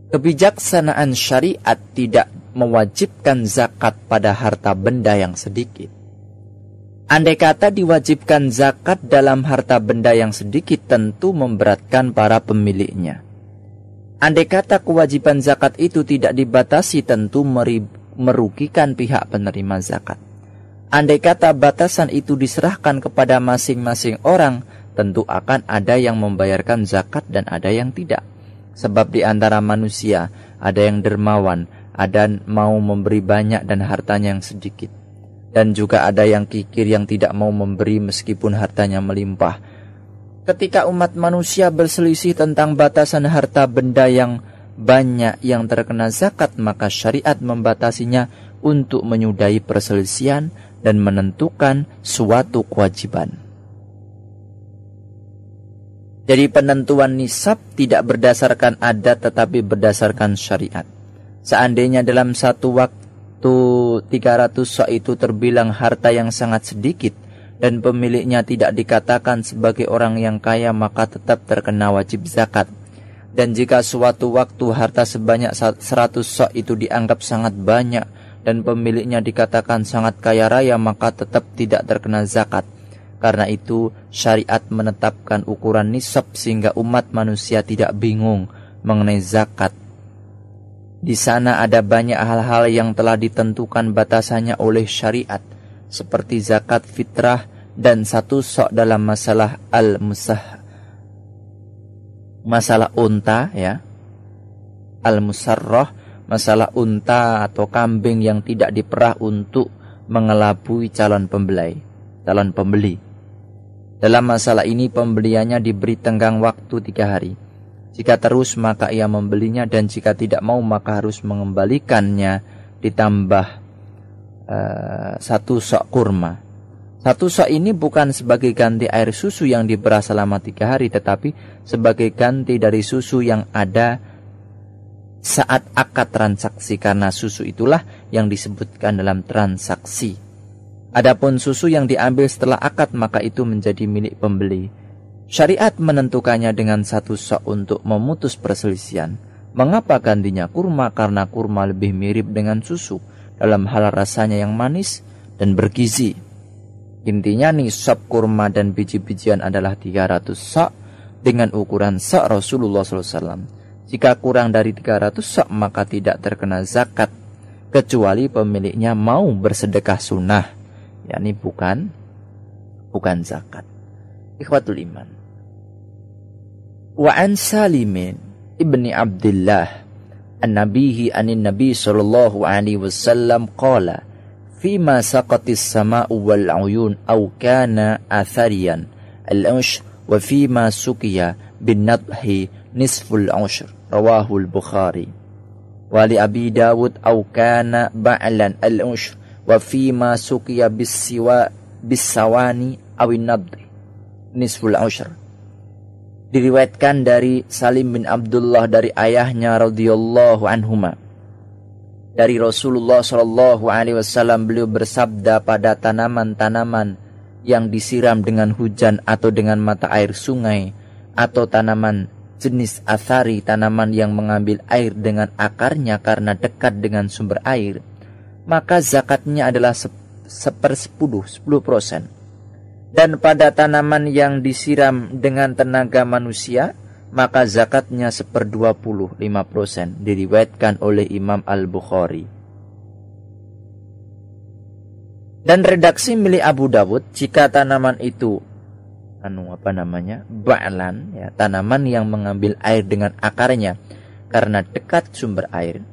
Kebijaksanaan syariat tidak mewajibkan zakat pada harta benda yang sedikit. Andai kata diwajibkan zakat dalam harta benda yang sedikit, tentu memberatkan para pemiliknya. Andai kata kewajiban zakat itu tidak dibatasi, tentu merugikan pihak penerima zakat. Andai kata batasan itu diserahkan kepada masing-masing orang, tentu akan ada yang membayarkan zakat dan ada yang tidak. Sebab di antara manusia ada yang dermawan, ada mau memberi banyak dan hartanya yang sedikit. Dan juga ada yang kikir yang tidak mau memberi meskipun hartanya melimpah. Ketika umat manusia berselisih tentang batasan harta benda yang banyak yang terkena zakat, maka syariat membatasinya untuk menyudahi perselisihan dan menentukan suatu kewajiban. Jadi penentuan nisab tidak berdasarkan adat tetapi berdasarkan syariat. Seandainya dalam satu waktu 300 sok itu terbilang harta yang sangat sedikit dan pemiliknya tidak dikatakan sebagai orang yang kaya, maka tetap terkena wajib zakat. Dan jika suatu waktu harta sebanyak 100 sok itu dianggap sangat banyak dan pemiliknya dikatakan sangat kaya raya, maka tetap tidak terkena zakat. Karena itu syariat menetapkan ukuran nisab sehingga umat manusia tidak bingung mengenai zakat. Di sana ada banyak hal-hal yang telah ditentukan batasannya oleh syariat, seperti zakat fitrah dan 1 sok dalam masalah masalah unta, ya, al-musarrah, masalah unta atau kambing yang tidak diperah untuk mengelabui calon pembeli. Dalam masalah ini pembeliannya diberi tenggang waktu 3 hari. Jika terus maka ia membelinya, dan jika tidak mau maka harus mengembalikannya ditambah 1 sok kurma. 1 sok ini bukan sebagai ganti air susu yang diperah selama 3 hari, tetapi sebagai ganti dari susu yang ada saat akad transaksi, karena susu itulah yang disebutkan dalam transaksi. Adapun susu yang diambil setelah akad maka itu menjadi milik pembeli. Syariat menentukannya dengan 1 sok untuk memutus perselisihan. Mengapa gantinya kurma? Karena kurma lebih mirip dengan susu dalam hal rasanya yang manis dan bergizi. Intinya nisab kurma dan biji-bijian adalah 300 sok dengan ukuran sok Rasulullah SAW. Jika kurang dari 300 sok maka tidak terkena zakat, kecuali pemiliknya mau bersedekah sunnah, yakni bukan zakat. Ikhwatul iman. Wa an Salim ibni Abdullah an-nabihi anin nabi sallallahu alaihi wasallam qala fima saqatis sama'u wal uyun aw kana athariyan al-ush wa fima suqiya bin nadhi nisful ushr, rawahu al-Bukhari. Wa li Abi Dawud aw kana ba'lan al-ushr wa fima suqiya bis-sawani awin nadri nisful ushr. Diriwayatkan dari Salim bin Abdullah dari ayahnya radhiyallahu anhuma, dari Rasulullah sallallahu alaihi wasallam, beliau bersabda, pada tanaman-tanaman yang disiram dengan hujan atau dengan mata air sungai, atau tanaman jenis athari, tanaman yang mengambil air dengan akarnya karena dekat dengan sumber air, maka zakatnya adalah 10%. Dan pada tanaman yang disiram dengan tenaga manusia, maka zakatnya 1/25%. Diriwayatkan oleh Imam Al-Bukhari. Dan redaksi milik Abu Dawud, jika tanaman itu ba'lan, ya, tanaman yang mengambil air dengan akarnya karena dekat sumber air,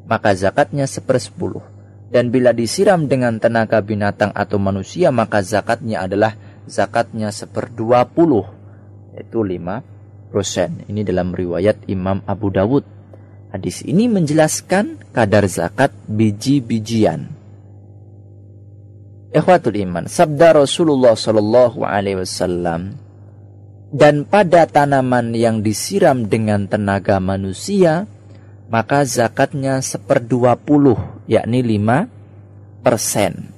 maka zakatnya 1/10. Dan bila disiram dengan tenaga binatang atau manusia, maka zakatnya adalah 1/20, yaitu 5%. Ini dalam riwayat Imam Abu Dawud. Hadis ini menjelaskan kadar zakat biji-bijian. Ikhwatul iman, sabda Rasulullah sallallahu alaihi wasallam, dan pada tanaman yang disiram dengan tenaga manusia, maka zakatnya 1/20, yakni 5%.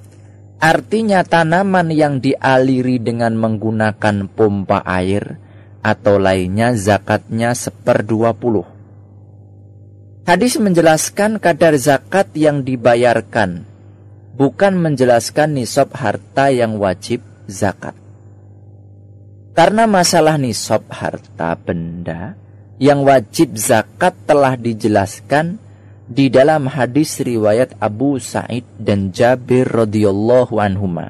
Artinya tanaman yang dialiri dengan menggunakan pompa air atau lainnya zakatnya 1/20. Hadis menjelaskan kadar zakat yang dibayarkan, bukan menjelaskan nisab harta yang wajib zakat. Karena masalah nisab harta benda yang wajib zakat telah dijelaskan di dalam hadis riwayat Abu Sa'id dan Jabir radhiyallahu anhuma.